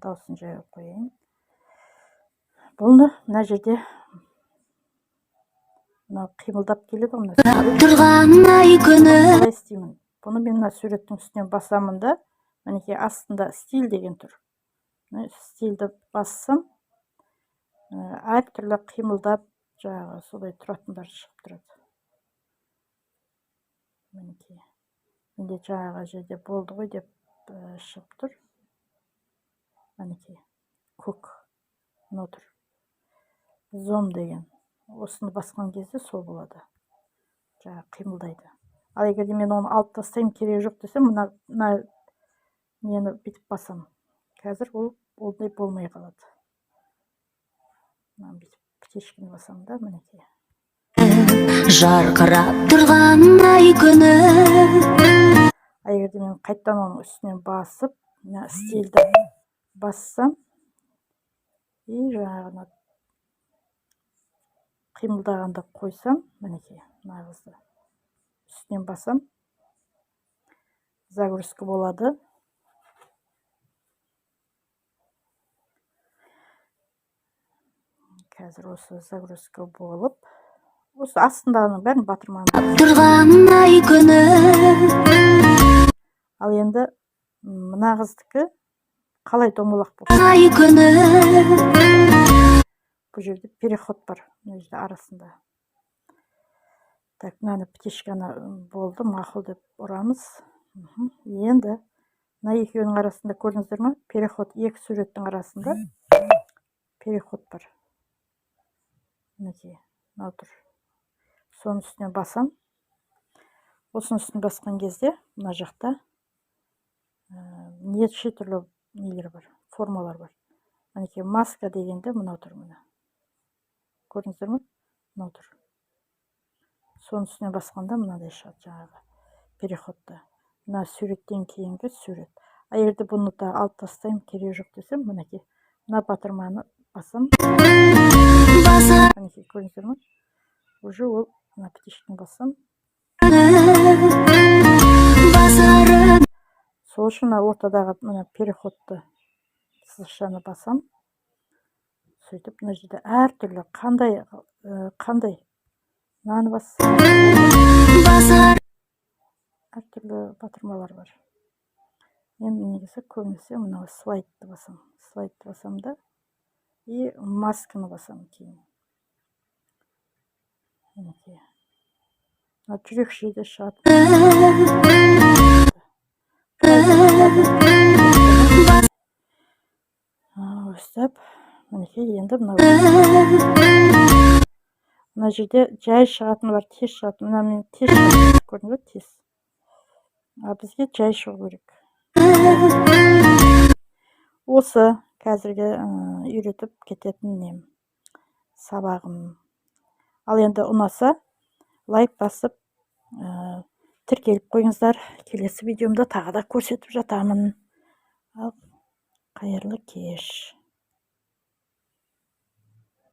дауысын жайып қояйын. Бұны мына жерде қимылдап келеді ғой. Қалай істеймін? Бұны мен мына суреттің үстінен басамын да, мінекей астында стиль деген тұр. Стильді бассам, әртүрлі қимылдап, жаңағы солай тұратындар шығып тұрады. Мінекей. Менде жаңағы жерде болды ғой деп шығып тұр. Мінекей. Көк. Мынау тұр. Зом деген. Осыны басқан кезде сол болады. Жаңағы қимылдайды. Ал егер де мен оны алып тастаймын, керек жоқ десем, мына нені бүйтіп басам. Қазір ол ондай болмай қалады. Мына бүйтіп птичканы басам да, мінекей. Жарқырап тұрған ай күні. Егер де мен қайттан оның үстінен басып, стильді бассам, и жаңағыны қимылдағанды қойсам, мінекей, нағызды үстінен басам, загрузка болады. Қазір осы загрузка болып, осы астындағының бәрін батырманы Тұрған ай күні. Ал енді мына қыздікі қалай домалақ болды? Ай күні. Бұл жерде переход бар, мына жерде арасында. Так, мынаны птичканы болды, мақұл деп ұрамыз. Енді мына екеуінің арасында көрдіңіздер ме? Переход, екі суреттің арасында переход бар. Мінекей, мынау тұр. Соның үстіне басам. Осының үстіне басқан кезде мына жақта неше түрлі нелер бар, формалар бар. Мінекей, маска дегенде мынау тұр мына. Көрдіңіздер ме? Мынау тұр. Соның үстіне басқанда мынандай шығады жаңағы переходта. Мына суреттен кейінгі сурет. Егер де бұны да алып тастаймын, керек жоқ десем, мінекей, мына батырманы басам. Мінекей, көрдіңіздер ме? Уже ол мына птичканы басам. Сол үшін ортадағы мына переходты сызықшаны басам. Сөйтіп, мына жерде әртүрлі қандай мынаны бассам, әртүрлі батырмалар бар. Мен негізі көбінесе мынау слайдты басам. Слайдты басам да, и масканы басам кейін. Мінекей. Жүрекшеде шығады. Өстіп, мінекей, енді мына жерде жай шығатын бар, тез шығатын. Мына мен тез шығатын, көрдіңіз бе, тез. А бізге жай шығу керек. Осы қазіргі үйретіп кететін нем, сабағым. Ал енді ұнаса, лайк басып, тіркеліп қойыңыздар. Келесі видеомда тағы да көрсетіп жатамын. Ал, қайырлы кеш.